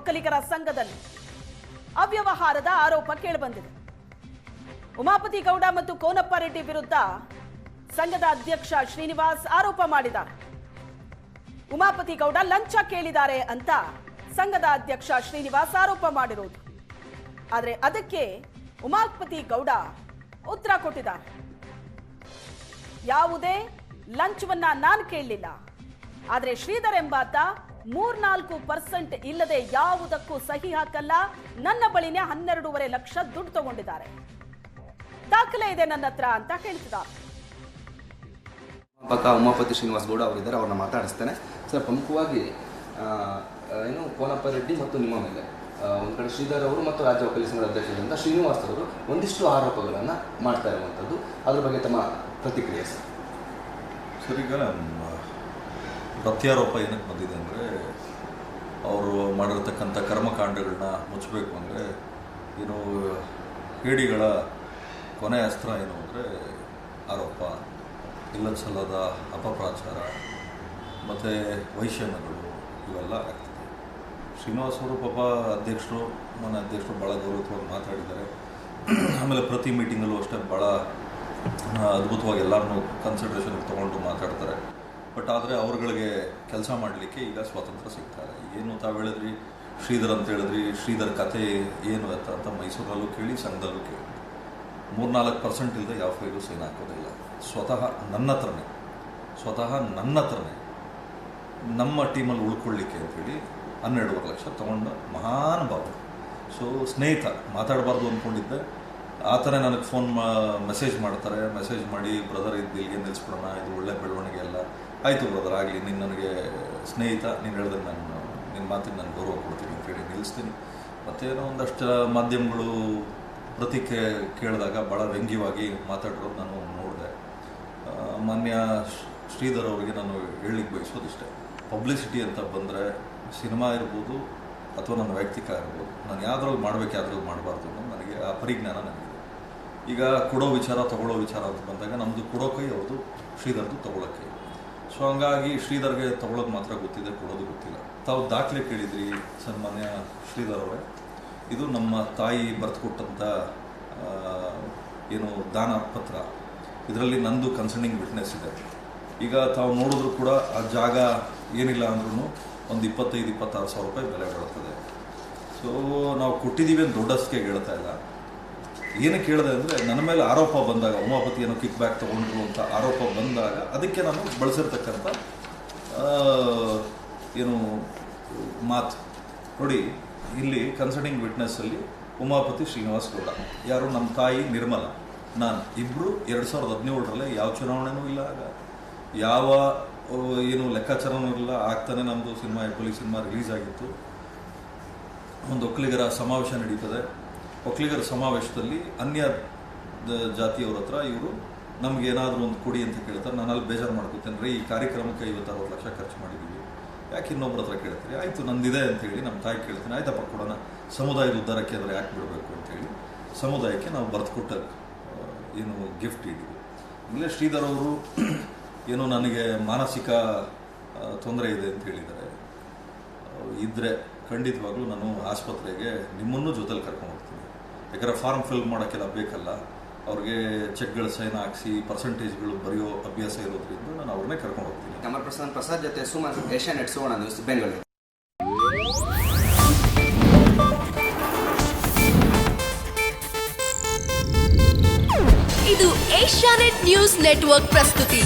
ಒಕ್ಕಲಿಗರ ಸಂಘದಲ್ಲಿ ಅವ್ಯವಹಾರದ ಆರೋಪ ಕೇಳಿಬಂದಿದೆ. ಉಮಾಪತಿ ಗೌಡ ಮತ್ತು ಕೋನಪ್ಪ ರೆಡ್ಡಿ ವಿರುದ್ಧ ಸಂಘದ ಅಧ್ಯಕ್ಷ ಶ್ರೀನಿವಾಸ್ ಆರೋಪ ಮಾಡಿದ್ದಾರೆ. ಉಮಾಪತಿ ಗೌಡ ಲಂಚ ಕೇಳಿದ್ದಾರೆ ಅಂತ ಸಂಘದ ಅಧ್ಯಕ್ಷ ಶ್ರೀನಿವಾಸ್ ಆರೋಪ ಮಾಡಿರೋದು. ಆದರೆ ಅದಕ್ಕೆ ಉಮಾಪತಿ ಗೌಡ ಉತ್ತರ ಕೊಟ್ಟಿದ್ದಾರೆ. ಯಾವುದೇ ಲಂಚವನ್ನ ನಾನು ಕೇಳಲಿಲ್ಲ, ಆದರೆ ಶ್ರೀಧರ್ ಎಂಬಾತ 3-4% ಇಲ್ಲದೆ ಯಾವುದಕ್ಕೂ ಸಹಿ ಹಾಕಲ್ಲ. ನನ್ನ ಬಳಿನೇ 12.5 ಲಕ್ಷ ದುಡ್ಡು ತಗೊಂಡಿದ್ದಾರೆ, ದಾಖಲೆ ಇದೆ ನನ್ನ ಹತ್ರ ಅಂತ ಹೇಳ್ತಿದ್ದಾರೆ. ಪಕ್ಕ ಉಮಾಪತಿ ಶ್ರೀನಿವಾಸ್ ಗೌಡ ಅವರಿದ್ದಾರೆ, ಅವ್ರನ್ನ ಮಾತಾಡಿಸ್ತೇನೆ. ಸರ್, ಪ್ರಮುಖವಾಗಿ ಏನು ಕೋನಪ್ಪ ರೆಡ್ಡಿ ಮತ್ತು ನಿಮ್ಮ ಮೇಲೆ ಒಂದು ಕಡೆ ಶ್ರೀಧರ್ ಅವರು ಮತ್ತು ರಾಜ್ಯ ಒಕ್ಕಲಿಗ ಸಂಘದ ಅಧ್ಯಕ್ಷರಿಂದ ಶ್ರೀನಿವಾಸ್ ಅವರು ಒಂದಿಷ್ಟು ಆರೋಪಗಳನ್ನು ಮಾಡ್ತಾ ಇರುವಂಥದ್ದು, ಅದ್ರ ಬಗ್ಗೆ ತಮ್ಮ ಪ್ರತಿಕ್ರಿಯೆ ಸರ್? ಸರ್, ಈಗ ಪ್ರತ್ಯಾರೋಪ ಏನಕ್ಕೆ ಬಂದಿದೆ ಅಂದರೆ, ಅವರು ಮಾಡಿರ್ತಕ್ಕಂಥ ಕರ್ಮಕಾಂಡಗಳನ್ನ ಮುಚ್ಚಬೇಕು ಅಂದರೆ ಏನು ಹೇಡಿಗಳ ಕೊನೆಯ ಅಸ್ತ್ರ ಏನು ಅಂದರೆ ಆರೋಪ, ಇಲ್ಲದ ಸಲ್ಲದ ಅಪಪ್ರಚಾರ ಮತ್ತು ವೈಷಮ್ಯಗಳು ಇವೆಲ್ಲ ಆಗ್ತದೆ. ಶ್ರೀನಿವಾಸ್ ಅವರು ಪಾಪ ಅಧ್ಯಕ್ಷರು, ಮನೆ ಅಧ್ಯಕ್ಷರು ಭಾಳ ಗೌರವವಾಗಿ ಮಾತಾಡಿದ್ದಾರೆ. ಆಮೇಲೆ ಪ್ರತಿ ಮೀಟಿಂಗಲ್ಲೂ ಅಷ್ಟೇ ಭಾಳ ಅದ್ಭುತವಾಗಿ ಎಲ್ಲರನ್ನೂ ಕನ್ಸಿಡ್ರೇಷನ್ಗೆ ತೊಗೊಂಡು ಮಾತಾಡ್ತಾರೆ. ಬಟ್ ಆದರೆ ಅವ್ರುಗಳಿಗೆ ಕೆಲಸ ಮಾಡಲಿಕ್ಕೆ ಈಗ ಸ್ವಾತಂತ್ರ್ಯ ಸಿಗ್ತಾರೆ. ಏನು ತಾವು ಹೇಳಿದ್ರಿ, ಶ್ರೀಧರ್ ಅಂತ ಹೇಳಿದ್ರಿ, ಶ್ರೀಧರ್ ಕಥೆ ಏನು ಅಂತ ಮೈಸೂರಲ್ಲೂ ಕೇಳಿ, ಸಂಘದಲ್ಲೂ ಕೇಳಿ. 3-4% ಇಲ್ಲದೆ ಯಾವ ಫೈಲು ಸೈನ್ ಹಾಕೋದಿಲ್ಲ. ಸ್ವತಃ ನನ್ನ ಹತ್ರನೇ ನಮ್ಮ ಟೀಮಲ್ಲಿ ಉಳ್ಕೊಳ್ಳಿಕ್ಕೆ ಅಂಥೇಳಿ 12.5 ಲಕ್ಷ ತೊಗೊಂಡ ಮಹಾನ್ ಭಾವ. ಸೊ ಸ್ನೇಹಿತ, ಮಾತಾಡಬಾರ್ದು ಅಂದ್ಕೊಂಡಿದ್ದೆ. ಆತನೇ ನನಗೆ ಮೆಸೇಜ್ ಮಾಡ್ತಾರೆ. ಮೆಸೇಜ್ ಮಾಡಿ, ಬ್ರದರ್ ಇಲ್ಲಿಗೆ ನಿಲ್ಲಿಸ್ಬಿಡೋಣ, ಇದು ಒಳ್ಳೆ ಬೆಳವಣಿಗೆ ಎಲ್ಲ ಆಯಿತು ಬ್ರದರ್, ಆಗಲಿ, ನೀನು ನನಗೆ ಸ್ನೇಹಿತ, ನೀನು ಹೇಳಿದ್ರೆ ನಿನ್ನ ಮಾತಿಗೆ ನಾನು ಗೌರವ ಕೊಡ್ತೀನಿ ಅಂತೇಳಿ ನಿಲ್ಲಿಸ್ತೀನಿ. ಮತ್ತೇನೋ ಒಂದಷ್ಟು ಮಾಧ್ಯಮಗಳು ಕೇಳಿದಾಗ ಭಾಳ ವ್ಯಂಗ್ಯವಾಗಿ ಮಾತಾಡಿರೋದು ನಾನು ನೋಡಿದೆ. ಮಾನ್ಯ ಶ್ರೀಧರ್ ಅವರಿಗೆ ನಾನು ಹೇಳಲಿಕ್ಕೆ ಬಯಸೋದಿಷ್ಟೇ, ಪಬ್ಲಿಸಿಟಿ ಅಂತ ಬಂದರೆ ಸಿನಿಮಾ ಇರ್ಬೋದು ಅಥವಾ ನನ್ನ ವೈಯಕ್ತಿಕ ಇರ್ಬೋದು, ನಾನು ಯಾವ್ದ್ರಲ್ಲಿ ಮಾಡಬೇಕು ಯಾವ್ದ್ರಲ್ಲಿ ಮಾಡಬಾರ್ದು ಅನ್ನೋದು ನನಗೆ ಆ ಪರಿಜ್ಞಾನ ನನಗಿದೆ. ಈಗ ಕೊಡೋ ವಿಚಾರ ತೊಗೊಳ್ಳೋ ವಿಚಾರ ಅಂತ ಬಂದಾಗ ನಮ್ಮದು ಕೊಡೋ ಕೈ, ಅವ್ರದ್ದು ಶ್ರೀಧರ್ದು ತೊಗೊಳ್ಳೋ ಕೈ. ಸೊ ಹಂಗಾಗಿ ಶ್ರೀಧರ್ಗೆ ತೊಗೊಳೋದು ಮಾತ್ರ ಗೊತ್ತಿದೆ, ಕೊಡೋದು ಗೊತ್ತಿಲ್ಲ. ತಾವು ದಾಖಲೆ ಕೇಳಿದ್ರಿ ಸನ್ಮಾನ್ಯ ಶ್ರೀಧರ್ ಅವರೇ, ಇದು ನಮ್ಮ ತಾಯಿ ಬರೆದುಕೊಟ್ಟಂಥ ಏನು ದಾನ ಪತ್ರ, ಇದರಲ್ಲಿ ನಂದು ಕನ್ಸರ್ನಿಂಗ್ ವಿಟ್ನೆಸ್ ಇದೆ. ಈಗ ತಾವು ನೋಡಿದ್ರು ಕೂಡ ಆ ಜಾಗ ಏನಿಲ್ಲ ಅಂದ್ರೂ ಒಂದು 25-26 ಸಾವಿರ ರೂಪಾಯಿ ಬೆಲೆ ಬೀಳ್ತದೆ. ಸೊ ನಾವು ಕೊಟ್ಟಿದ್ದೀವಿ ಅಂತ ದೊಡ್ಡಸ್ಗೆ ಹೇಳ್ತಾ ಇಲ್ಲ. ಏನಕ್ಕೆ ಹೇಳಿದೆ ಅಂದರೆ, ನನ್ನ ಮೇಲೆ ಆರೋಪ ಬಂದಾಗ, ಉಮಾಪತಿ ಏನೋ ಕಿಕ್ ಬ್ಯಾಕ್ ತೊಗೊಂಡ್ರು ಅಂತ ಆರೋಪ ಬಂದಾಗ ಅದಕ್ಕೆ ನಾನು ಬಳಸಿರ್ತಕ್ಕಂಥ ಏನು ಮಾತು ನೋಡಿ. ಇಲ್ಲಿ ಕನ್ಸರ್ನಿಂಗ್ ವಿಟ್ನೆಸ್ಸಲ್ಲಿ ಉಮಾಪತಿ ಶ್ರೀನಿವಾಸ್ ಗೌಡ, ಯಾರು ನಮ್ಮ ತಾಯಿ ನಿರ್ಮಲ, ನಾನು ಇಬ್ಬರು 2017ರಲ್ಲೇ ಯಾವ ಚುನಾವಣೆನೂ ಇಲ್ಲ, ಆಗ ಯಾವ ಏನು ಲೆಕ್ಕಾಚಾರನೂ ಇಲ್ಲ. ಆಗ್ತಾನೆ ನಮ್ಮದು ಸಿನಿಮಾ ಹೆಬ್ಬುಲಿ ಸಿನಿಮಾ ರಿಲೀಸ್ ಆಗಿತ್ತು. ಒಂದು ಒಕ್ಕಲಿಗರ ಸಮಾವೇಶ ನಡೀತದೆ. ಒಕ್ಕಲಿಗರ ಸಮಾವೇಶದಲ್ಲಿ ಅನ್ಯ ಜಾತಿಯವ್ರ ಹತ್ರ ಇವರು ನಮಗೇನಾದರೂ ಒಂದು ಕೊಡಿ ಅಂತ ಕೇಳ್ತಾರೆ. ನಾನು ಅಲ್ಲಿ ಬೇಜಾರು ಮಾಡ್ಕೊತೇನೆ ರೀ, ಈ ಕಾರ್ಯಕ್ರಮಕ್ಕೆ 50-60 ಲಕ್ಷ ಖರ್ಚು ಮಾಡಿದ್ದೀವಿ, ಯಾಕೆ ಇನ್ನೊಬ್ಬರ ಹತ್ರ ಕೇಳ್ತೀರಿ? ಆಯಿತು, ನಂದಿದೆ ಅಂತೇಳಿ ನಮ್ಮ ತಾಯಿ ಕೇಳ್ತೀನಿ, ಆಯ್ತಪ್ಪ ಕೊಡೋಣ, ಸಮುದಾಯದ ಉದ್ಧಾರಕ್ಕೆ ಆದರೆ ಯಾಕೆ ಬಿಡಬೇಕು ಅಂತೇಳಿ ಸಮುದಾಯಕ್ಕೆ ನಾವು ಬರೆದುಕೊಟ್ಟ ಏನು ಗಿಫ್ಟ್ ಇದ್ದೀವಿ. ಇಲ್ಲೇ ಶ್ರೀಧರ್ ಅವರು ಏನು ನನಗೆ ಮಾನಸಿಕ ತೊಂದರೆ ಇದೆ ಅಂತ ಹೇಳಿದ್ದಾರೆ. ಇದ್ದರೆ ಖಂಡಿತವಾಗ್ಲೂ ನಾನು ಆಸ್ಪತ್ರೆಗೆ ನಿಮ್ಮನ್ನು ಜೊತೆಲಿ ಕರ್ಕೊಂಡು ಹೋಗ್ತೀನಿ. ಯಾಕಂದರೆ ಫಾರ್ಮ್ ಫಿಲ್ ಮಾಡೋಕ್ಕೆಲ್ಲ ಬೇಕಲ್ಲ, ಅವ್ರಿಗೆ ಚೆಕ್ಗಳ ಸೈನ್ ಹಾಕಿಸಿ ಪರ್ಸೆಂಟೇಜ್ಗಳು ಬರೆಯೋ ಅಭ್ಯಾಸ ಇರೋದ್ರಿಂದ ನಾನು ಅವ್ರನ್ನೇ ಕರ್ಕೊಂಡು ಹೋಗ್ತೀನಿ. ಕಮಲ್ ಪ್ರಸಾದ್ ಜೊತೆ ಸುಮನ್, ಏಷ್ಯಾನೆಟ್ ಸುವರ್ಣ ನ್ಯೂಸ್, ಬೆಂಗಳೂರು. ಇದು ಏಷ್ಯಾನೆಟ್ ನ್ಯೂಸ್ ನೆಟ್ವರ್ಕ್ ಪ್ರಸ್ತುತಿ.